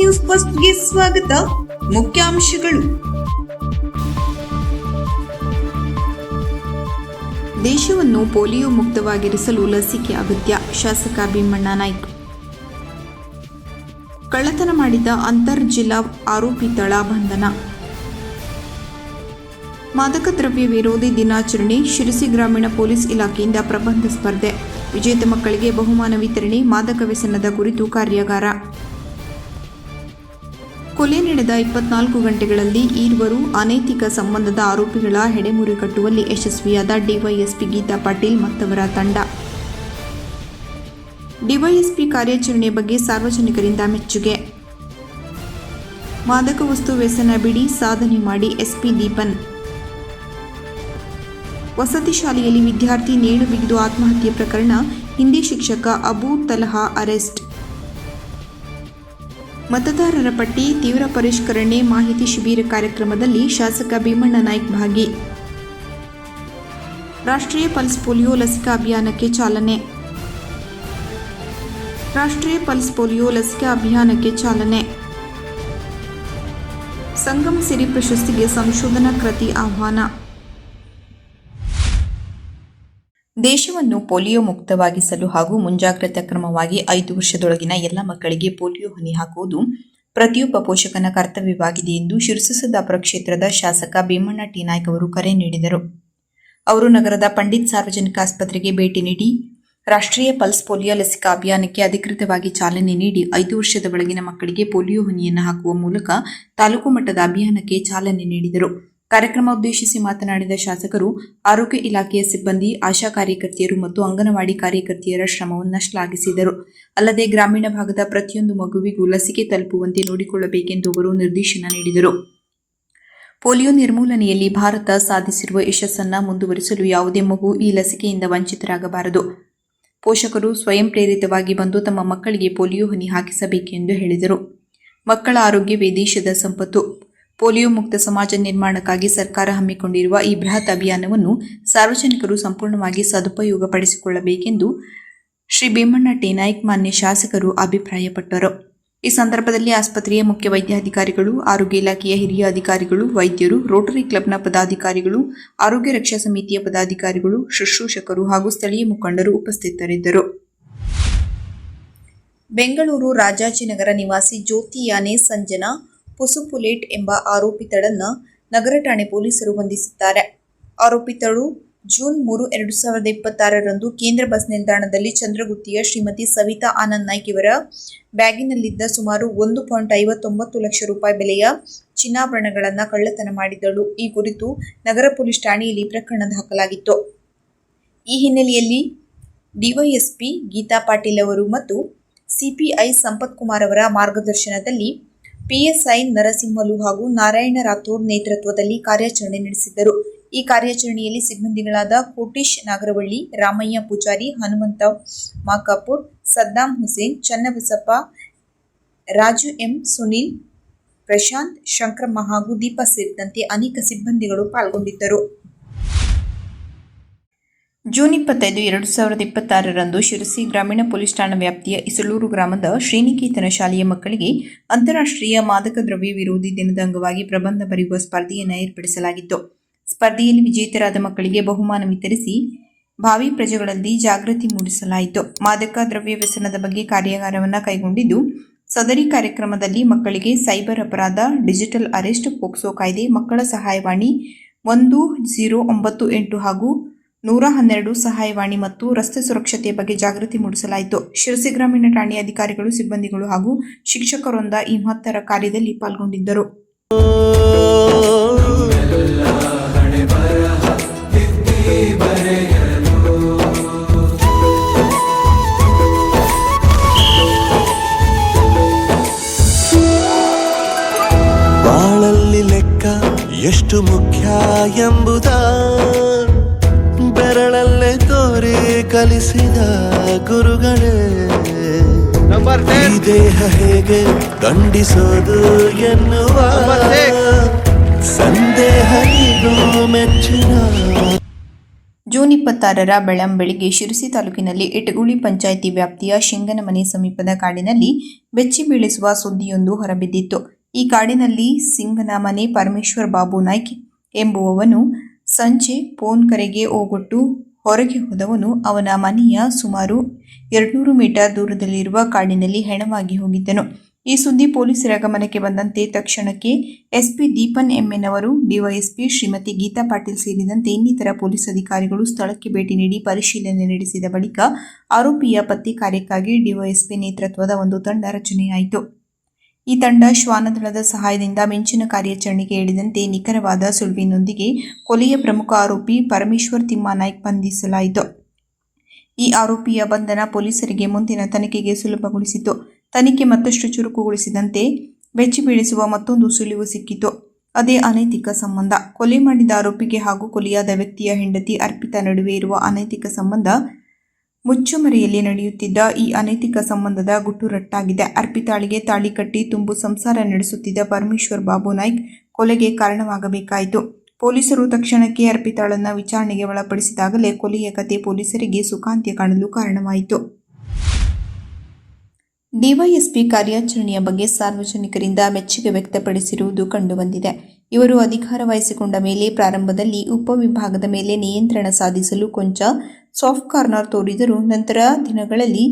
News ಫಸ್ಟ್ಗೆ ಸ್ವಾಗತ. ಮುಖ್ಯಾಂಶಗಳು. ದೇಶವನ್ನು ಪೋಲಿಯೋ ಮುಕ್ತವಾಗಿರಿಸಲು ಲಸಿಕೆ ಅಗತ್ಯ, ಶಾಸಕ ಭೀಮಣ್ಣ ನಾಯ್ಕ್. ಕಳ್ಳತನ ಮಾಡಿದ ಅಂತರ್ಜಿಲ್ಲಾ ಆರೋಪಿ ತಳ ಬಂಧನ. ಮಾದಕ ದ್ರವ್ಯ ವಿರೋಧಿ ದಿನಾಚರಣೆ, ಶಿರಸಿ ಗ್ರಾಮೀಣ ಪೊಲೀಸ್ ಇಲಾಖೆಯಿಂದ ಪ್ರಬಂಧ ಸ್ಪರ್ಧೆ, ವಿಜೇತ ಮಕ್ಕಳಿಗೆ ಬಹುಮಾನ ವಿತರಣೆ, ಮಾದಕ ವ್ಯಸನದ ಕುರಿತು ಕಾರ್ಯಾಗಾರ. ಕೊಲೆ ನಡೆದ 24 ಗಂಟೆಗಳಲ್ಲಿ ಈರ್ವರು ಅನೈತಿಕ ಸಂಬಂಧದ ಆರೋಪಿಗಳ ಹೆಡೆಮುರಿ ಕಟ್ಟುವಲ್ಲಿ ಯಶಸ್ವಿಯಾದ ಡಿವೈಎಸ್ಪಿ ಗೀತಾ ಪಾಟೀಲ್ ಮತ್ತವರ ತಂಡ. ಡಿವೈಎಸ್ಪಿ ಕಾರ್ಯಾಚರಣೆ ಬಗ್ಗೆ ಸಾರ್ವಜನಿಕರಿಂದ ಮೆಚ್ಚುಗೆ. ಮಾದಕ ವಸ್ತು ವ್ಯಸನ ಬಿಡಿ, ಸಾಧನೆ ಮಾಡಿ ಎಸ್ಪಿ ದೀಪನ್. ವಸತಿ ಶಾಲೆಯಲ್ಲಿ ವಿದ್ಯಾರ್ಥಿ ನೇಣು ಬಿಗಿದು ಆತ್ಮಹತ್ಯೆ ಪ್ರಕರಣ, ಹಿಂದಿ ಶಿಕ್ಷಕ ಅಬು ತಲಹಾ ಅರೆಸ್ಟ್. ಮತದಾರರ ಪಟ್ಟಿ ತೀವ್ರ ಪರಿಷ್ಕರಣೆ ಮಾಹಿತಿ ಶಿಬಿರ ಕಾರ್ಯಕ್ರಮದಲ್ಲಿ ಶಾಸಕ ಭೀಮಣ್ಣ ನಾಯ್ಕ್ ಭಾಗಿ. ರಾಷ್ಟ್ರೀಯ ಪಲ್ಸ್ ಪೋಲಿಯೋ ಲಸಿಕಾ ಅಭಿಯಾನಕ್ಕೆ ಚಾಲನೆ. ರಾಷ್ಟ್ರೀಯ ಪಲ್ಸ್ ಪೋಲಿಯೋ ಲಸಿಕಾ ಅಭಿಯಾನಕ್ಕೆ ಚಾಲನೆ. ಸಂಗಮ ಸಿರಿ ಪ್ರಶಸ್ತಿಗೆ ಸಂಶೋಧನಾ ಕೃತಿ ಆಹ್ವಾನ. ದೇಶವನ್ನು ಪೋಲಿಯೋ ಮುಕ್ತವಾಗಿಸಲು ಹಾಗೂ ಮುಂಜಾಗ್ರತಾ ಕ್ರಮವಾಗಿ 5 ವರ್ಷದೊಳಗಿನ ಎಲ್ಲ ಮಕ್ಕಳಿಗೆ ಪೋಲಿಯೋ ಹನಿ ಹಾಕುವುದು ಪ್ರತಿಯೊಬ್ಬ ಪೋಷಕನ ಕರ್ತವ್ಯವಾಗಿದೆ ಎಂದು ಶಿರಸಿದ್ದಾಪುರ ಕ್ಷೇತ್ರದ ಶಾಸಕ ಭೀಮಣ್ಣ ಟಿ ನಾಯ್ಕ್ ಅವರು ಕರೆ ನೀಡಿದರು. ಅವರು ನಗರದ ಪಂಡಿತ್ ಸಾರ್ವಜನಿಕ ಆಸ್ಪತ್ರೆಗೆ ಭೇಟಿ ನೀಡಿ ರಾಷ್ಟ್ರೀಯ ಪಲ್ಸ್ ಪೋಲಿಯೋ ಲಸಿಕಾ ಅಭಿಯಾನಕ್ಕೆ ಅಧಿಕೃತವಾಗಿ ಚಾಲನೆ ನೀಡಿ 5 ವರ್ಷದ ಒಳಗಿನ ಮಕ್ಕಳಿಗೆ ಪೋಲಿಯೋ ಹನಿಯನ್ನು ಹಾಕುವ ಮೂಲಕ ತಾಲೂಕು ಮಟ್ಟದ ಅಭಿಯಾನಕ್ಕೆ ಚಾಲನೆ ನೀಡಿದರು. ಕಾರ್ಯಕ್ರಮ ಉದ್ದೇಶಿಸಿ ಮಾತನಾಡಿದ ಶಾಸಕರು, ಆರೋಗ್ಯ ಇಲಾಖೆಯ ಸಿಬ್ಬಂದಿ, ಆಶಾ ಕಾರ್ಯಕರ್ತೆಯರು ಮತ್ತು ಅಂಗನವಾಡಿ ಕಾರ್ಯಕರ್ತೆಯರ ಶ್ರಮವನ್ನು ಶ್ಲಾಘಿಸಿದರು. ಅಲ್ಲದೆ ಗ್ರಾಮೀಣ ಭಾಗದ ಪ್ರತಿಯೊಂದು ಮಗುವಿಗೂ ಲಸಿಕೆ ತಲುಪುವಂತೆ ನೋಡಿಕೊಳ್ಳಬೇಕೆಂದು ಅವರು ನಿರ್ದೇಶನ ನೀಡಿದರು. ಪೋಲಿಯೋ ನಿರ್ಮೂಲನೆಯಲ್ಲಿ ಭಾರತ ಸಾಧಿಸಿರುವ ಯಶಸ್ಸನ್ನು ಮುಂದುವರಿಸಲು ಯಾವುದೇ ಮಗು ಈ ಲಸಿಕೆಯಿಂದ ವಂಚಿತರಾಗಬಾರದು. ಪೋಷಕರು ಸ್ವಯಂ ಪ್ರೇರಿತವಾಗಿ ಬಂದು ತಮ್ಮ ಮಕ್ಕಳಿಗೆ ಪೋಲಿಯೋ ಹನಿ ಹಾಕಿಸಬೇಕೆಂದು ಹೇಳಿದರು. ಮಕ್ಕಳ ಆರೋಗ್ಯವೇ ದೇಶದ ಸಂಪತ್ತು. ಪೋಲಿಯೋ ಮುಕ್ತ ಸಮಾಜ ನಿರ್ಮಾಣಕ್ಕಾಗಿ ಸರ್ಕಾರ ಹಮ್ಮಿಕೊಂಡಿರುವ ಈ ಬೃಹತ್ ಅಭಿಯಾನವನ್ನು ಸಾರ್ವಜನಿಕರು ಸಂಪೂರ್ಣವಾಗಿ ಸದುಪಯೋಗಪಡಿಸಿಕೊಳ್ಳಬೇಕೆಂದು ಶ್ರೀ ಭೀಮಣ್ಣ ಟಿ ನಾಯ್ಕ್ ಮಾನ್ಯ ಶಾಸಕರು ಅಭಿಪ್ರಾಯಪಟ್ಟರು. ಈ ಸಂದರ್ಭದಲ್ಲಿ ಆಸ್ಪತ್ರೆಯ ಮುಖ್ಯ ವೈದ್ಯಾಧಿಕಾರಿಗಳು, ಆರೋಗ್ಯ ಇಲಾಖೆಯ ಹಿರಿಯ ಅಧಿಕಾರಿಗಳು, ವೈದ್ಯರು, ರೋಟರಿ ಕ್ಲಬ್ನ ಪದಾಧಿಕಾರಿಗಳು, ಆರೋಗ್ಯ ರಕ್ಷಾ ಸಮಿತಿಯ ಪದಾಧಿಕಾರಿಗಳು, ಶುಶ್ರೂಷಕರು ಹಾಗೂ ಸ್ಥಳೀಯ ಮುಖಂಡರು ಉಪಸ್ಥಿತರಿದ್ದರು. ಬೆಂಗಳೂರು ರಾಜಾಜಿನಗರ ನಿವಾಸಿ ಜ್ಯೋತಿ ಯಾನೆ ಸಂಜನಾ ಪುಸುಪುಲೇಟ್ ಎಂಬ ಆರೋಪಿತಳನ್ನು ನಗರ ಠಾಣೆ ಪೊಲೀಸರು ಬಂಧಿಸಿದ್ದಾರೆ. ಆರೋಪಿತಳು ಜೂನ್ 3, 2026ರಂದು ಕೇಂದ್ರ ಬಸ್ ನಿಲ್ದಾಣದಲ್ಲಿ ಚಂದ್ರಗುತ್ತಿಯ ಶ್ರೀಮತಿ ಸವಿತಾ ಆನಂದ್ ನಾಯ್ಕ್ ಇವರ ಬ್ಯಾಗಿನಲ್ಲಿದ್ದ ಸುಮಾರು 1.59 ಲಕ್ಷ ರೂಪಾಯಿ ಬೆಲೆಯ ಚಿನ್ನಾಭರಣಗಳನ್ನು ಕಳ್ಳತನ ಮಾಡಿದ್ದಳು. ಈ ಕುರಿತು ನಗರ ಪೊಲೀಸ್ ಠಾಣೆಯಲ್ಲಿ ಪ್ರಕರಣ ದಾಖಲಾಗಿತ್ತು. ಈ ಹಿನ್ನೆಲೆಯಲ್ಲಿ ಡಿವೈಎಸ್ಪಿ ಗೀತಾ ಪಾಟೀಲ್ ಅವರು ಮತ್ತು ಸಿಪಿಐ ಸಂಪತ್ ಕುಮಾರ್ ಅವರ ಮಾರ್ಗದರ್ಶನದಲ್ಲಿ ಪಿಎಸ್ಐ ನರಸಿಂಹಲು ಹಾಗೂ ನಾರಾಯಣ ರಾಥೋಡ್ ನೇತೃತ್ವದಲ್ಲಿ ಕಾರ್ಯಾಚರಣೆ ನಡೆಸಿದ್ದರು. ಈ ಕಾರ್ಯಾಚರಣೆಯಲ್ಲಿ ಸಿಬ್ಬಂದಿಗಳಾದ ಕೋಟೇಶ್ ನಾಗರವಳ್ಳಿ, ರಾಮಯ್ಯ ಪೂಜಾರಿ, ಹನುಮಂತ ಮಾಕಾಪುರ್, ಸದ್ದಾಂ ಹುಸೇನ್, ಚನ್ನಬಸಪ್ಪ, ರಾಜು ಎಂ, ಸುನಿಲ್, ಪ್ರಶಾಂತ್, ಶಂಕರಮ್ಮ ಹಾಗೂ ದೀಪಾ ಸೇರಿದಂತೆ ಅನೇಕ ಸಿಬ್ಬಂದಿಗಳು ಪಾಲ್ಗೊಂಡಿದ್ದರು. ಜೂನ್ 25, 2026ರಂದು ಶಿರಸಿ ಗ್ರಾಮೀಣ ಪೊಲೀಸ್ ಠಾಣಾ ವ್ಯಾಪ್ತಿಯ ಇಸಲೂರು ಗ್ರಾಮದ ಶ್ರೀನಿಕೇತನ ಶಾಲೆಯ ಮಕ್ಕಳಿಗೆ ಅಂತಾರಾಷ್ಟ್ರೀಯ ಮಾದಕ ದ್ರವ್ಯ ವಿರೋಧಿ ದಿನದ ಅಂಗವಾಗಿ ಪ್ರಬಂಧ ಬರೆಯುವ ಸ್ಪರ್ಧೆಯನ್ನು ಏರ್ಪಡಿಸಲಾಗಿತ್ತು. ಸ್ಪರ್ಧೆಯಲ್ಲಿ ವಿಜೇತರಾದ ಮಕ್ಕಳಿಗೆ ಬಹುಮಾನ ವಿತರಿಸಿ ಭಾವಿ ಪ್ರಜೆಗಳಲ್ಲಿ ಜಾಗೃತಿ ಮೂಡಿಸಲಾಯಿತು. ಮಾದಕ ದ್ರವ್ಯ ವ್ಯಸನದ ಬಗ್ಗೆ ಕಾರ್ಯಾಗಾರವನ್ನು ಕೈಗೊಂಡಿದ್ದು, ಸದರಿ ಕಾರ್ಯಕ್ರಮದಲ್ಲಿ ಮಕ್ಕಳಿಗೆ ಸೈಬರ್ ಅಪರಾಧ, ಡಿಜಿಟಲ್ ಅರೆಸ್ಟ್, ಪೋಕ್ಸೋ ಕಾಯ್ದೆ, ಮಕ್ಕಳ ಸಹಾಯವಾಣಿ 1098 ಹಾಗೂ 112 ಸಹಾಯವಾಣಿ ಮತ್ತು ರಸ್ತೆ ಸುರಕ್ಷತೆಯ ಬಗ್ಗೆ ಜಾಗೃತಿ ಮೂಡಿಸಲಾಯಿತು. ಶಿರಸಿ ಗ್ರಾಮೀಣ ಠಾಣೆಯ ಅಧಿಕಾರಿಗಳು, ಸಿಬ್ಬಂದಿಗಳು ಹಾಗೂ ಶಿಕ್ಷಕರೊಂದ ಈ ಮಹತ್ತರ ಕಾರ್ಯದಲ್ಲಿ ಪಾಲ್ಗೊಂಡಿದ್ದರು. ಬಾಳಲ್ಲಿ ಲೆಕ್ಕ ಎಷ್ಟು ಮುಖ್ಯ ಎಂಬುದ ಬೆರಳಲ್ಲೇ ತೋರಿ ಕಲಿಸಿದ ಗುರುಗಳೇ. ಈ ದೇಹ ಹೇಗೆ ದಂಡಿಸೋದು ಎನ್ನುವ ಸಂದೇಹ ಮೆಚ್ಚಿನ ಜೂನ್ 26ರ ಬೆಳಂಬೆಳಿಗ್ಗೆ ಶಿರಸಿ ತಾಲೂಕಿನಲ್ಲಿ ಇಟಗುಳಿ ಪಂಚಾಯಿತಿ ವ್ಯಾಪ್ತಿಯ ಶಿಂಗನಮನೆ ಸಮೀಪದ ಕಾಡಿನಲ್ಲಿ ಬೆಚ್ಚಿ ಬೀಳಿಸುವ ಸುದ್ದಿಯೊಂದು ಹೊರಬಿದ್ದಿತ್ತು. ಈ ಕಾಡಿನಲ್ಲಿ ಸಿಂಗನಮನೆ ಪರಮೇಶ್ವರ್ ಬಾಬು ನಾಯ್ಕ್ ಎಂಬುವವನು ಸಂಜೆ ಫೋನ್ ಕರೆಗೆ ಓಗೊಟ್ಟು ಹೊರಗೆ ಹೋದವನು ಅವನ ಮನೆಯ ಸುಮಾರು 200 ಮೀಟರ್ ದೂರದಲ್ಲಿರುವ ಕಾಡಿನಲ್ಲಿ ಹೆಣವಾಗಿ ಹೋಗಿದ್ದನು. ಈ ಸುದ್ದಿ ಪೊಲೀಸರ ಗಮನಕ್ಕೆ ಬಂದಂತೆ ತಕ್ಷಣಕ್ಕೆ ಎಸ್ಪಿ ದೀಪನ್ ಎಂಎನವರು, ಡಿವೈಎಸ್ಪಿ ಶ್ರೀಮತಿ ಗೀತಾ ಪಾಟೀಲ್ ಸೇರಿದಂತೆ ಇನ್ನಿತರ ಪೊಲೀಸ್ ಅಧಿಕಾರಿಗಳು ಸ್ಥಳಕ್ಕೆ ಭೇಟಿ ನೀಡಿ ಪರಿಶೀಲನೆ ನಡೆಸಿದ ಬಳಿಕ ಆರೋಪಿಯ ಪತ್ತೆ ಕಾರ್ಯಕ್ಕಾಗಿ ಡಿವೈಎಸ್ಪಿ ನೇತೃತ್ವದ ಒಂದು ತಂಡ ರಚನೆಯಾಯಿತು. ಈ ತಂಡ ಶ್ವಾನದಳದ ಸಹಾಯದಿಂದ ಮಿಂಚಿನ ಕಾರ್ಯಾಚರಣೆಗೆ ಇಳಿದಂತೆ ನಿಖರವಾದ ಸುಳಿವಿನೊಂದಿಗೆ ಕೊಲೆಯ ಪ್ರಮುಖ ಆರೋಪಿ ಪರಮೇಶ್ವರ್ ತಿಮ್ಮಾನಾಯ್ಕ್ ಬಂಧಿಸಲಾಯಿತು. ಈ ಆರೋಪಿಯ ಬಂಧನ ಪೊಲೀಸರಿಗೆ ಮುಂದಿನ ತನಿಖೆಗೆ ಸುಲಭಗೊಳಿಸಿತು. ತನಿಖೆ ಮತ್ತಷ್ಟು ಚುರುಕುಗೊಳಿಸಿದಂತೆ ಬೆಚ್ಚಿ ಬೀಳಿಸುವ ಮತ್ತೊಂದು ಸುಳಿವು ಸಿಕ್ಕಿತು. ಅದೇ ಅನೈತಿಕ ಸಂಬಂಧ. ಕೊಲೆ ಮಾಡಿದ ಆರೋಪಿಗೆ ಹಾಗೂ ಕೊಲೆಯಾದ ವ್ಯಕ್ತಿಯ ಹೆಂಡತಿ ಅರ್ಪಿತಾ ನಡುವೆ ಇರುವ ಅನೈತಿಕ ಸಂಬಂಧ ಮುಚ್ಚುಮರೆಯಲ್ಲಿ ನಡೆಯುತ್ತಿದ್ದ ಈ ಅನೈತಿಕ ಸಂಬಂಧದ ಗುಟ್ಟು ರಟ್ಟಾಗಿದೆ. ಅರ್ಪಿತಾಳಿಗೆ ತಾಳಿ ಕಟ್ಟಿ ತುಂಬು ಸಂಸಾರ ನಡೆಸುತ್ತಿದ್ದ ಪರಮೇಶ್ವರ್ ಬಾಬು ನಾಯ್ಕ್ ಕೊಲೆಗೆ ಕಾರಣವಾಗಬೇಕಾಯಿತು. ಪೊಲೀಸರು ತಕ್ಷಣಕ್ಕೆ ಅರ್ಪಿತಾಳನ್ನ ವಿಚಾರಣೆಗೆ ಒಳಪಡಿಸಿದಾಗಲೇ ಕೊಲೆಯ ಕತೆ ಪೊಲೀಸರಿಗೆ ಸುಖಾಂತ್ಯ ಕಾಣಲು ಕಾರಣವಾಯಿತು. ಡಿವೈಎಸ್ಪಿ ಕಾರ್ಯಾಚರಣೆಯ ಬಗ್ಗೆ ಸಾರ್ವಜನಿಕರಿಂದ ಮೆಚ್ಚುಗೆ ವ್ಯಕ್ತಪಡಿಸಿರುವುದು ಕಂಡುಬಂದಿದೆ. ಇವರು ಅಧಿಕಾರ ವಹಿಸಿಕೊಂಡ ಮೇಲೆ ಪ್ರಾರಂಭದಲ್ಲಿ ಉಪವಿಭಾಗದ ಮೇಲೆ ನಿಯಂತ್ರಣ ಸಾಧಿಸಲು ಕೊಂಚ ಸಾಫ್ಟ್ ಕಾರ್ನರ್ ತೋರಿದರೂ ನಂತರ ದಿನಗಳಲ್ಲಿ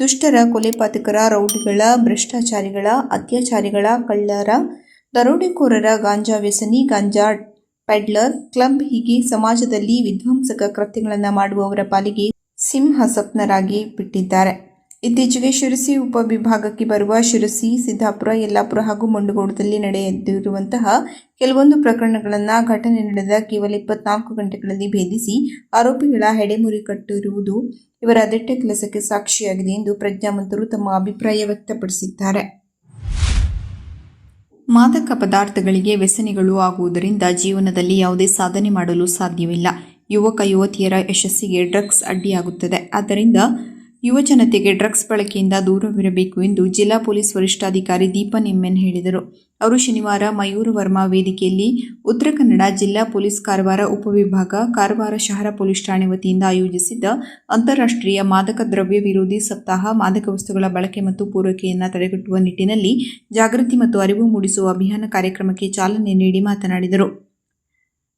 ದುಷ್ಟರ, ಕೊಲೆಪಾತಕರ, ರೌಡಿಗಳ, ಭ್ರಷ್ಟಾಚಾರಿಗಳ, ಅತ್ಯಾಚಾರಿಗಳ, ಕಳ್ಳರ, ದರೋಡೆಕೋರರ, ಗಾಂಜಾ ವ್ಯಸನಿ, ಗಾಂಜಾ ಪೆಡ್ಲರ್, ಕ್ಲಬ್ ಹೀಗೆ ಸಮಾಜದಲ್ಲಿ ವಿಧ್ವಂಸಕ ಕೃತ್ಯಗಳನ್ನು ಮಾಡುವವರ ಪಾಲಿಗೆ ಸಿಂಹಸ್ವಪ್ನರಾಗಿ ಬಿಟ್ಟಿದ್ದಾರೆ. ಇತ್ತೀಚೆಗೆ ಶಿರಸಿ ಉಪವಿಭಾಗಕ್ಕೆ ಬರುವ ಶಿರಸಿ, ಸಿದ್ದಾಪುರ, ಯಲ್ಲಾಪುರ ಹಾಗೂ ಮುಂಡಗೋಡದಲ್ಲಿ ನಡೆದಿರುವಂತಹ ಕೆಲವೊಂದು ಪ್ರಕರಣಗಳನ್ನು ಘಟನೆ ನಡೆದ ಕೇವಲ 24 ಗಂಟೆಗಳಲ್ಲಿ ಭೇದಿಸಿ ಆರೋಪಿಗಳ ಹೆಡೆಮುರಿ ಕಟ್ಟಿರುವುದು ಇವರ ದಿಟ್ಟ ಕೆಲಸಕ್ಕೆ ಸಾಕ್ಷಿಯಾಗಿದೆ ಎಂದು ಪ್ರಜ್ಞಾವಂತರು ತಮ್ಮ ಅಭಿಪ್ರಾಯ ವ್ಯಕ್ತಪಡಿಸಿದ್ದಾರೆ. ಮಾದಕ ಪದಾರ್ಥಗಳಿಗೆ ವ್ಯಸನಿಗಳು ಆಗುವುದರಿಂದ ಜೀವನದಲ್ಲಿ ಯಾವುದೇ ಸಾಧನೆ ಮಾಡಲು ಸಾಧ್ಯವಿಲ್ಲ. ಯುವಕ ಯುವತಿಯರ ಯಶಸ್ಸಿಗೆ ಡ್ರಗ್ಸ್ ಅಡ್ಡಿಯಾಗುತ್ತದೆ. ಆದ್ದರಿಂದ ಯುವಜನತೆಗೆ ಡ್ರಗ್ಸ್ ಬಳಕೆಯಿಂದ ದೂರವಿರಬೇಕು ಎಂದು ಜಿಲ್ಲಾ ಪೊಲೀಸ್ ವರಿಷ್ಠಾಧಿಕಾರಿ ದೀಪನ್ ಎಂಎನ್ ಹೇಳಿದರು. ಅವರು ಶನಿವಾರ ಮಯೂರ ವರ್ಮಾ ವೇದಿಕೆಯಲ್ಲಿ ಉತ್ತರ ಕನ್ನಡ ಜಿಲ್ಲಾ ಪೊಲೀಸ್ ಕಾರವಾರ ಉಪವಿಭಾಗ, ಕಾರವಾರ ಶಹರ ಪೊಲೀಸ್ ಠಾಣೆ ವತಿಯಿಂದ ಆಯೋಜಿಸಿದ್ದ ಅಂತಾರಾಷ್ಟ್ರೀಯ ಮಾದಕ ದ್ರವ್ಯ ವಿರೋಧಿ ಸಪ್ತಾಹ, ಮಾದಕ ವಸ್ತುಗಳ ಬಳಕೆ ಮತ್ತು ಪೂರೈಕೆಯನ್ನು ತಡೆಗಟ್ಟುವ ನಿಟ್ಟಿನಲ್ಲಿ ಜಾಗೃತಿ ಮತ್ತು ಅರಿವು ಮೂಡಿಸುವ ಅಭಿಯಾನ ಕಾರ್ಯಕ್ರಮಕ್ಕೆ ಚಾಲನೆ ನೀಡಿ ಮಾತನಾಡಿದರು.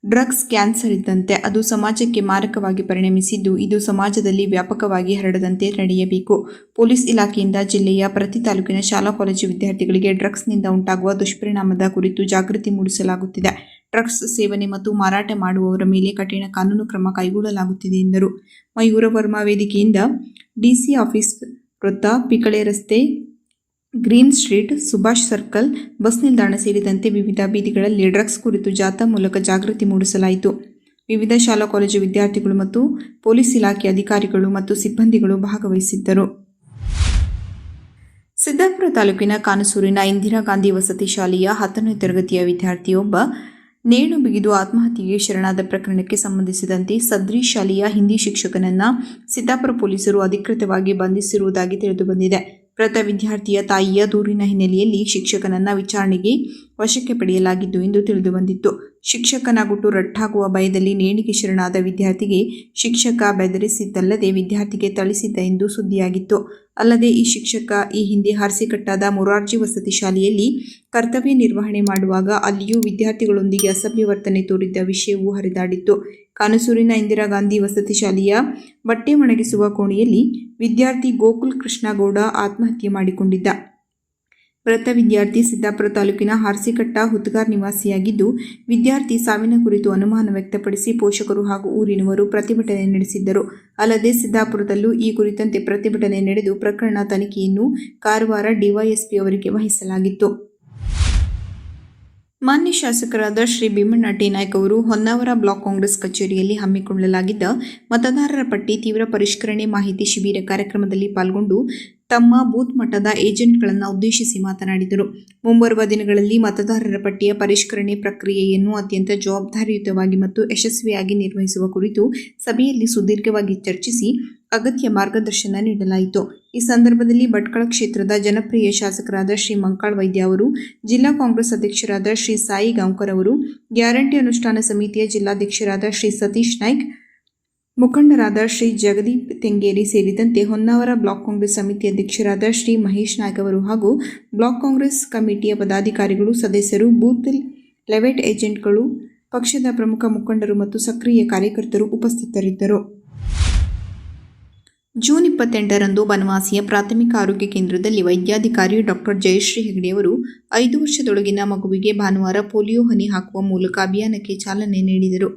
ಡ್ರಗ್ಸ್ ಕ್ಯಾನ್ಸರ್ ಇದ್ದಂತೆ ಅದು ಸಮಾಜಕ್ಕೆ ಮಾರಕವಾಗಿ ಪರಿಣಮಿಸಿದ್ದು, ಇದು ಸಮಾಜದಲ್ಲಿ ವ್ಯಾಪಕವಾಗಿ ಹರಡದಂತೆ ತಡೆಯಬೇಕು. ಪೊಲೀಸ್ ಇಲಾಖೆಯಿಂದ ಜಿಲ್ಲೆಯ ಪ್ರತಿ ತಾಲೂಕಿನ ಶಾಲಾ ಕಾಲೇಜು ವಿದ್ಯಾರ್ಥಿಗಳಿಗೆ ಡ್ರಗ್ಸ್ನಿಂದ ಉಂಟಾಗುವ ದುಷ್ಪರಿಣಾಮದ ಕುರಿತು ಜಾಗೃತಿ ಮೂಡಿಸಲಾಗುತ್ತಿದೆ. ಡ್ರಗ್ಸ್ ಸೇವನೆ ಮತ್ತು ಮಾರಾಟ ಮಾಡುವವರ ಮೇಲೆ ಕಠಿಣ ಕಾನೂನು ಕ್ರಮ ಕೈಗೊಳ್ಳಲಾಗುತ್ತಿದೆ ಎಂದರು. ಮಯೂರ ವರ್ಮಾ ವೇದಿಕೆಯಿಂದ ಡಿಸಿ ಆಫೀಸ್ ವೃತ್ತ, ಪಿಕಳೆ ರಸ್ತೆ, green street, Subhash circle, bus ನಿಲ್ದಾಣ ಸೇರಿದಂತೆ ವಿವಿಧ ಬೀದಿಗಳಲ್ಲಿ ಡ್ರಗ್ಸ್ ಕುರಿತು ಜಾಥಾ ಮೂಲಕ ಜಾಗೃತಿ ಮೂಡಿಸಲಾಯಿತು. ವಿವಿಧ ಶಾಲಾ ಕಾಲೇಜು ವಿದ್ಯಾರ್ಥಿಗಳು ಮತ್ತು ಪೊಲೀಸ್ ಇಲಾಖೆ ಅಧಿಕಾರಿಗಳು ಮತ್ತು ಸಿಬ್ಬಂದಿಗಳು ಭಾಗವಹಿಸಿದ್ದರು. ಸಿದ್ದಾಪುರ ತಾಲೂಕಿನ ಕಾನಸೂರಿನ ಇಂದಿರಾ ಗಾಂಧಿ ವಸತಿ ಶಾಲೆಯ 10ನೇ ತರಗತಿಯ ವಿದ್ಯಾರ್ಥಿಯೊಬ್ಬ ನೇಣು ಬಿಗಿದು ಆತ್ಮಹತ್ಯೆಗೆ ಶರಣಾದ ಪ್ರಕರಣಕ್ಕೆ ಸಂಬಂಧಿಸಿದಂತೆ ಸದ್ರಿ ಶಾಲೆಯ ಹಿಂದಿ ಶಿಕ್ಷಕನನ್ನ ಸಿದ್ದಾಪುರ ಪೊಲೀಸರು ಅಧಿಕೃತವಾಗಿ ಬಂಧಿಸಿರುವುದಾಗಿ ತಿಳಿದುಬಂದಿದೆ. ಮೃತ ವಿದ್ಯಾರ್ಥಿಯ ತಾಯಿಯ ದೂರಿನ ಹಿನ್ನೆಲೆಯಲ್ಲಿ ಶಿಕ್ಷಕನನ್ನ ವಿಚಾರಣೆಗೆ ವಶಕ್ಕೆ ಪಡೆಯಲಾಗಿದ್ದು ಎಂದು ತಿಳಿದುಬಂದಿತ್ತು. ಶಿಕ್ಷಕನ ಗುಟ್ಟು ರಟ್ಟಾಗುವ ಭಯದಲ್ಲಿ ನೇಣಿಗೆ ಶರಣಾದ ವಿದ್ಯಾರ್ಥಿಗೆ ಶಿಕ್ಷಕ ಬೆದರಿಸಿದ್ದಲ್ಲದೆ ವಿದ್ಯಾರ್ಥಿಗೆ ಥಳಿಸಿದ್ದ ಎಂದು ಸುದ್ದಿಯಾಗಿತ್ತು. ಅಲ್ಲದೆ ಈ ಶಿಕ್ಷಕ ಈ ಹಿಂದೆ ಹಾರಿಸಿಕಟ್ಟಾದ ಮೊರಾರ್ಜಿ ವಸತಿ ಶಾಲೆಯಲ್ಲಿ ಕರ್ತವ್ಯ ನಿರ್ವಹಣೆ ಮಾಡುವಾಗ ಅಲ್ಲಿಯೂ ವಿದ್ಯಾರ್ಥಿಗಳೊಂದಿಗೆ ಅಸಭ್ಯ ವರ್ತನೆ ತೋರಿದ್ದ ವಿಷಯವೂ ಹರಿದಾಡಿತ್ತು. ಕಾನಸೂರಿನ ಇಂದಿರಾ ಗಾಂಧಿ ವಸತಿ ಶಾಲೆಯ ಬಟ್ಟೆ ಒಣಗಿಸುವ ಕೋಣೆಯಲ್ಲಿ ವಿದ್ಯಾರ್ಥಿ ಗೋಕುಲ್ ಕೃಷ್ಣಗೌಡ ಆತ್ಮಹತ್ಯೆ ಮಾಡಿಕೊಂಡಿದ್ದ. ಮೃತ ವಿದ್ಯಾರ್ಥಿ ಸಿದ್ದಾಪುರ ತಾಲೂಕಿನ ಹಾರ್ಸಿಕಟ್ಟ ಹುತ್ಗಾರ್ ನಿವಾಸಿಯಾಗಿದ್ದು, ವಿದ್ಯಾರ್ಥಿ ಸಾವಿನ ಕುರಿತು ಅನುಮಾನ ವ್ಯಕ್ತಪಡಿಸಿ ಪೋಷಕರು ಹಾಗೂ ಊರಿನವರು ಪ್ರತಿಭಟನೆ ನಡೆಸಿದ್ದರು. ಅಲ್ಲದೆ ಸಿದ್ದಾಪುರದಲ್ಲೂ ಈ ಕುರಿತಂತೆ ಪ್ರತಿಭಟನೆ ನಡೆದು ಪ್ರಕರಣ ತನಿಖೆಯನ್ನು ಕಾರವಾರ ಡಿವೈಎಸ್ಪಿ ಅವರಿಗೆ ವಹಿಸಲಾಗಿತ್ತು. ಮಾನ್ಯ ಶಾಸಕರಾದ ಶ್ರೀ ಭೀಮಣ್ಣ ಟಿ ನಾಯ್ಕ್ ಅವರು ಹೊನ್ನಾವರ ಬ್ಲಾಕ್ ಕಾಂಗ್ರೆಸ್ ಕಚೇರಿಯಲ್ಲಿ ಹಮ್ಮಿಕೊಳ್ಳಲಾಗಿದ್ದ ಮತದಾರರ ಪಟ್ಟಿ ತೀವ್ರ ಪರಿಷ್ಕರಣೆ ಮಾಹಿತಿ ಶಿಬಿರ ಕಾರ್ಯಕ್ರಮದಲ್ಲಿ ಪಾಲ್ಗೊಂಡು ತಮ್ಮ ಬೂತ್ ಮಟ್ಟದ ಏಜೆಂಟ್ಗಳನ್ನು ಉದ್ದೇಶಿಸಿ ಮಾತನಾಡಿದರು. ಮುಂಬರುವ ದಿನಗಳಲ್ಲಿ ಮತದಾರರ ಪಟ್ಟಿಯ ಪರಿಷ್ಕರಣೆ ಪ್ರಕ್ರಿಯೆಯನ್ನು ಅತ್ಯಂತ ಜವಾಬ್ದಾರಿಯುತವಾಗಿ ಮತ್ತು ಯಶಸ್ವಿಯಾಗಿ ನಿರ್ವಹಿಸುವ ಕುರಿತು ಸಭೆಯಲ್ಲಿ ಸುದೀರ್ಘವಾಗಿ ಚರ್ಚಿಸಿ ಅಗತ್ಯ ಮಾರ್ಗದರ್ಶನ ನೀಡಲಾಯಿತು. ಈ ಸಂದರ್ಭದಲ್ಲಿ ಭಟ್ಕಳ ಕ್ಷೇತ್ರದ ಜನಪ್ರಿಯ ಶಾಸಕರಾದ ಶ್ರೀ ಮಂಕಾಳ್ ವೈದ್ಯ ಅವರು, ಜಿಲ್ಲಾ ಕಾಂಗ್ರೆಸ್ ಅಧ್ಯಕ್ಷರಾದ ಶ್ರೀ ಸಾಯಿ ಗಾಂವ್ಕರ್ ಅವರು, ಗ್ಯಾರಂಟಿ ಅನುಷ್ಠಾನ ಸಮಿತಿಯ ಜಿಲ್ಲಾಧ್ಯಕ್ಷರಾದ ಶ್ರೀ ಸತೀಶ್ ನಾಯ್ಕ್, ಮುಖಂಡರಾದ ಶ್ರೀ ಜಗದೀಪ್ ತೆಂಗೇರಿ ಸೇರಿದಂತೆ ಹೊನ್ನಾವರ ಬ್ಲಾಕ್ ಕಾಂಗ್ರೆಸ್ ಸಮಿತಿ ಅಧ್ಯಕ್ಷರಾದ ಶ್ರೀ ಮಹೇಶ್ ನಾಯ್ಕ್ ಅವರು ಹಾಗೂ ಬ್ಲಾಕ್ ಕಾಂಗ್ರೆಸ್ ಕಮಿಟಿಯ ಪದಾಧಿಕಾರಿಗಳು, ಸದಸ್ಯರು, ಬೂತ್ ಲೆವೆಟ್ ಏಜೆಂಟ್ಗಳು, ಪಕ್ಷದ ಪ್ರಮುಖ ಮುಖಂಡರು ಮತ್ತು ಸಕ್ರಿಯ ಕಾರ್ಯಕರ್ತರು ಉಪಸ್ಥಿತರಿದ್ದರು. ಜೂನ್ 28ರಂದು ಬನವಾಸಿಯ ಪ್ರಾಥಮಿಕ ಆರೋಗ್ಯ ಕೇಂದ್ರದಲ್ಲಿ ವೈದ್ಯಾಧಿಕಾರಿ ಡಾಕ್ಟರ್ ಜಯಶ್ರೀ ಹೆಗಡೆಯವರು 5 ವರ್ಷದೊಳಗಿನ ಮಗುವಿಗೆ ಭಾನುವಾರ ಪೋಲಿಯೋ ಹನಿ ಹಾಕುವ ಮೂಲಕ ಅಭಿಯಾನಕ್ಕೆ ಚಾಲನೆ ನೀಡಿದರು.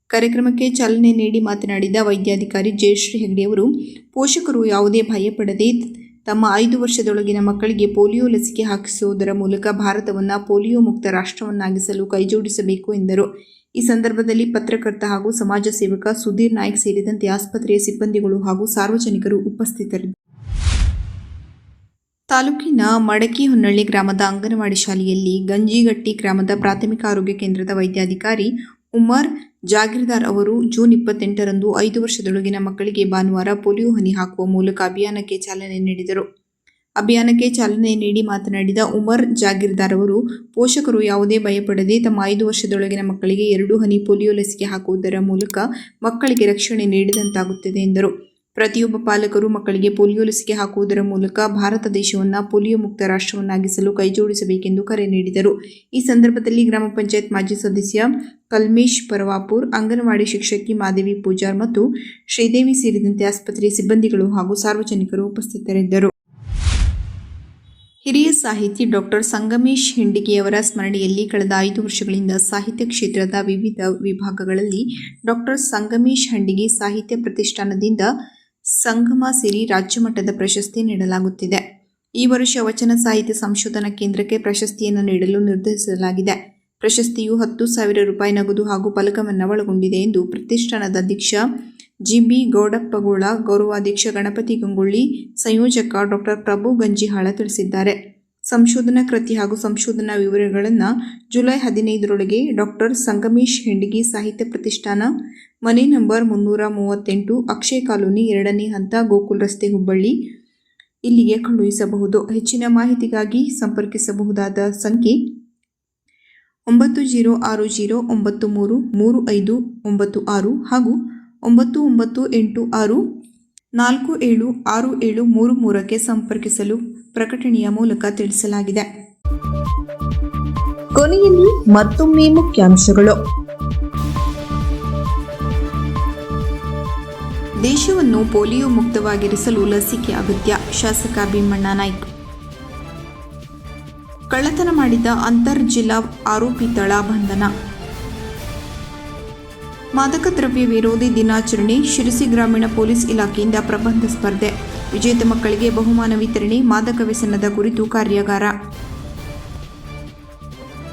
ಕಾರ್ಯಕ್ರಮಕ್ಕೆ ಚಾಲನೆ ನೀಡಿ ಮಾತನಾಡಿದ ವೈದ್ಯಾಧಿಕಾರಿ ಜಯಶ್ರೀ ಹೆಗಡೆಯವರು, ಪೋಷಕರು ಯಾವುದೇ ಭಯಪಡದೆ ತಮ್ಮ 5 ವರ್ಷದೊಳಗಿನ ಮಕ್ಕಳಿಗೆ ಪೋಲಿಯೋ ಲಸಿಕೆ ಹಾಕಿಸುವುದರ ಮೂಲಕ ಭಾರತವನ್ನು ಪೋಲಿಯೋ ಮುಕ್ತ ರಾಷ್ಟ್ರವನ್ನಾಗಿಸಲು ಕೈಜೋಡಿಸಬೇಕು ಎಂದರು. ಈ ಸಂದರ್ಭದಲ್ಲಿ ಪತ್ರಕರ್ತ ಹಾಗೂ ಸಮಾಜ ಸೇವಕ ಸುಧೀರ್ ನಾಯ್ಕ್ ಸೇರಿದಂತೆ ಆಸ್ಪತ್ರೆಯ ಸಿಬ್ಬಂದಿಗಳು ಹಾಗೂ ಸಾರ್ವಜನಿಕರು ಉಪಸ್ಥಿತರಿದ್ದರು. ತಾಲೂಕಿನ ಮಡಕಿಹೊನ್ನಳ್ಳಿ ಗ್ರಾಮದ ಅಂಗನವಾಡಿ ಶಾಲೆಯಲ್ಲಿ ಗಂಜಿಗಟ್ಟಿ ಗ್ರಾಮದ ಪ್ರಾಥಮಿಕ ಆರೋಗ್ಯ ಕೇಂದ್ರದ ವೈದ್ಯಾಧಿಕಾರಿ ಉಮರ್ ಜಾಗೀರ್ದಾರ್ ಅವರು ಜೂನ್ 28ರಂದು 5 ವರ್ಷದೊಳಗಿನ ಮಕ್ಕಳಿಗೆ ಭಾನುವಾರ ಪೋಲಿಯೋ ಹನಿ ಹಾಕುವ ಮೂಲಕ ಅಭಿಯಾನಕ್ಕೆ ಚಾಲನೆ ನೀಡಿದರು. ಅಭಿಯಾನಕ್ಕೆ ಚಾಲನೆ ನೀಡಿ ಮಾತನಾಡಿದ ಉಮರ್ ಜಾಗೀರ್ದಾರ್ ಅವರು, ಪೋಷಕರು ಯಾವುದೇ ಭಯಪಡದೆ ತಮ್ಮ 5 ವರ್ಷದೊಳಗಿನ ಮಕ್ಕಳಿಗೆ 2 ಹನಿ ಪೋಲಿಯೋ ಲಸಿಕೆ ಹಾಕುವುದರ ಮೂಲಕ ಮಕ್ಕಳಿಗೆ ರಕ್ಷಣೆ ನೀಡಿದಂತಾಗುತ್ತದೆ ಎಂದರು. ಪ್ರತಿಯೊಬ್ಬ ಪಾಲಕರು ಮಕ್ಕಳಿಗೆ ಪೋಲಿಯೋ ಲಸಿಕೆ ಹಾಕುವುದರ ಮೂಲಕ ಭಾರತ ದೇಶವನ್ನು ಪೋಲಿಯೋ ಮುಕ್ತ ರಾಷ್ಟ್ರವನ್ನಾಗಿಸಲು ಕೈಜೋಡಿಸಬೇಕೆಂದು ಕರೆ ನೀಡಿದರು. ಈ ಸಂದರ್ಭದಲ್ಲಿ ಗ್ರಾಮ ಪಂಚಾಯತ್ ಮಾಜಿ ಸದಸ್ಯ ಕಲ್ಮೇಶ್ ಪರವಾಪುರ್, ಅಂಗನವಾಡಿ ಶಿಕ್ಷಕಿ ಮಾದೇವಿ ಪೂಜಾರ್ ಮತ್ತು ಶ್ರೀದೇವಿ ಸೇರಿದಂತೆ ಆಸ್ಪತ್ರೆಯ ಸಿಬ್ಬಂದಿಗಳು ಹಾಗೂ ಸಾರ್ವಜನಿಕರು ಉಪಸ್ಥಿತರಿದ್ದರು. ಹಿರಿಯ ಸಾಹಿತಿ ಡಾಕ್ಟರ್ ಸಂಗಮೇಶ್ ಹಿಂಡಿಗೆಯವರ ಸ್ಮರಣೆಯಲ್ಲಿ ಕಳೆದ 5 ವರ್ಷಗಳಿಂದ ಸಾಹಿತ್ಯ ಕ್ಷೇತ್ರದ ವಿವಿಧ ವಿಭಾಗಗಳಲ್ಲಿ ಡಾಕ್ಟರ್ ಸಂಗಮೇಶ್ ಹಂಡಿಗೆ ಸಾಹಿತ್ಯ ಪ್ರತಿಷ್ಠಾನದಿಂದ ಸಂಗಮ ಸಿರಿ ರಾಜ್ಯಮಟ್ಟದ ಪ್ರಶಸ್ತಿ ನೀಡಲಾಗುತ್ತಿದೆ. ಈ ವರ್ಷ ವಚನ ಸಾಹಿತ್ಯ ಸಂಶೋಧನಾ ಕೇಂದ್ರಕ್ಕೆ ಪ್ರಶಸ್ತಿಯನ್ನು ನೀಡಲು ನಿರ್ಧರಿಸಲಾಗಿದೆ. ಪ್ರಶಸ್ತಿಯು 10,000 ರೂಪಾಯಿ ನಗದು ಹಾಗೂ ಫಲಕವನ್ನು ಒಳಗೊಂಡಿದೆ ಎಂದು ಪ್ರತಿಷ್ಠಾನದ ಅಧ್ಯಕ್ಷ ಜಿಬಿ ಗೌಡಪ್ಪಗೋಳ, ಗೌರವಾಧ್ಯಕ್ಷ ಗಣಪತಿ ಗಂಗೊಳ್ಳಿ, ಸಂಯೋಜಕ ಡಾಕ್ಟರ್ ಪ್ರಭು ಗಂಜಿಹಾಳ ತಿಳಿಸಿದ್ದಾರೆ. ಸಂಶೋಧನಾ ಕೃತಿ ಹಾಗೂ ಸಂಶೋಧನಾ ವಿವರಗಳನ್ನು ಜುಲೈ 15ರೊಳಗೆ ಡಾಕ್ಟರ್ ಸಂಗಮೇಶ್ ಹಿಂಡಿಗೆ ಸಾಹಿತ್ಯ ಪ್ರತಿಷ್ಠಾನ, ಮನೆ ನಂಬರ್ 338, ಅಕ್ಷಯ ಕಾಲೋನಿ, 2ನೇ ಹಂತ, ಗೋಕುಲ್ ರಸ್ತೆ, ಹುಬ್ಬಳ್ಳಿ ಇಲ್ಲಿಗೆ ಕಳುಹಿಸಬಹುದು. ಹೆಚ್ಚಿನ ಮಾಹಿತಿಗಾಗಿ ಸಂಪರ್ಕಿಸಬಹುದಾದ ಸಂಖ್ಯೆ 9060933596 ಹಾಗೂ 9986476733ಕ್ಕೆ ಸಂಪರ್ಕಿಸಲು ಪ್ರಕಟಣೆಯ ಮೂಲಕ ತಿಳಿಸಲಾಗಿದೆ. ಕೊನೆಯಲ್ಲಿ ಮತ್ತೊಮ್ಮೆ ಮುಖ್ಯಾಂಶಗಳು. ದೇಶವನ್ನು ಪೋಲಿಯೋ ಮುಕ್ತವಾಗಿರಿಸಲು ಲಸಿಕೆ ಅಗತ್ಯ, ಶಾಸಕ ಭೀಮಣ್ಣ ನಾಯ್ಕ್. ಕಳ್ಳತನ ಮಾಡಿದ ಅಂತರ್ ಜಿಲ್ಲಾ ಆರೋಪಿ ತಳ ಬಂಧನ. ಮಾದಕ ದ್ರವ್ಯ ವಿರೋಧಿ ದಿನಾಚರಣೆ, ಶಿರಸಿ ಗ್ರಾಮೀಣ ಪೊಲೀಸ್ ಇಲಾಖೆಯಿಂದ ಪ್ರಬಂಧ ಸ್ಪರ್ಧೆ, ವಿಜೇತ ಮಕ್ಕಳಿಗೆ ಬಹುಮಾನ ವಿತರಣೆ, ಮಾದಕ ವ್ಯಸನದ ಕುರಿತು ಕಾರ್ಯಾಗಾರ.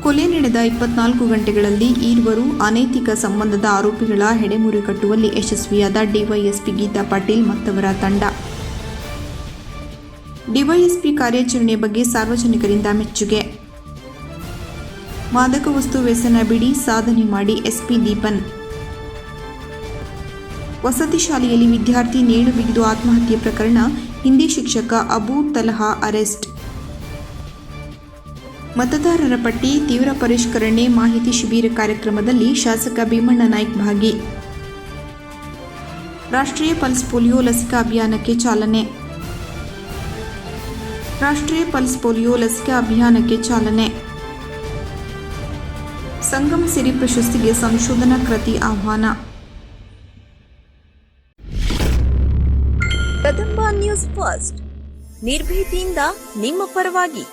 ಕೊಲೆ ನಡೆದ 24 ಗಂಟೆಗಳಲ್ಲಿ ಈರ್ವರು ಅನೈತಿಕ ಸಂಬಂಧದ ಆರೋಪಿಗಳ ಹೆಡೆಮುರಿ ಕಟ್ಟುವಲ್ಲಿ ಯಶಸ್ವಿಯಾದ ಡಿವೈಎಸ್ಪಿ ಗೀತಾ ಪಾಟೀಲ್ ಮತ್ತವರ ತಂಡ. ಡಿವೈಎಸ್ಪಿ ಕಾರ್ಯಾಚರಣೆ ಬಗ್ಗೆ ಸಾರ್ವಜನಿಕರಿಂದ ಮೆಚ್ಚುಗೆ. ಮಾದಕ ವಸ್ತು ವ್ಯಸನ ಬಿಡಿ, ಸಾಧನೆ ಮಾಡಿ ಎಸ್ಪಿ ದೀಪನ್. ವಸತಿ ಶಾಲೆಯಲ್ಲಿ ವಿದ್ಯಾರ್ಥಿ ನೇಣು ಬಿಗಿದು ಆತ್ಮಹತ್ಯೆ ಪ್ರಕರಣ, ಹಿಂದಿ ಶಿಕ್ಷಕ ಅಬು ತಲಹಾ ಅರೆಸ್ಟ್. ಮತದಾರರ ಪಟ್ಟಿ ತೀವ್ರ ಪರಿಷ್ಕರಣೆ ಮಾಹಿತಿ ಶಿಬಿರ ಕಾರ್ಯಕ್ರಮದಲ್ಲಿ ಶಾಸಕ ಭೀಮಣ್ಣ ನಾಯ್ಕ್ ಭಾಗಿ. ರಾಷ್ಟ್ರೀಯ ಪಲ್ಸ್ ಪೋಲಿಯೋ ಲಸಿಕಾ ಅಭಿಯಾನಕ್ಕೆ ಚಾಲನೆ. ರಾಷ್ಟ್ರೀಯ ಪಲ್ಸ್ ಪೋಲಿಯೋ ಲಸಿಕಾ ಅಭಿಯಾನಕ್ಕೆ ಚಾಲನೆ. ಸಂಗಮ ಸಿರಿ ಪ್ರಶಸ್ತಿಗೆ ಸಂಶೋಧನಾ ಕೃತಿ ಆಹ್ವಾನ. ಕದಂಬ ನ್ಯೂಸ್ ಫಸ್ಟ್, ನಿರ್ಭೀತಿಯಿಂದ ನಿಮ್ಮ ಪರವಾಗಿ.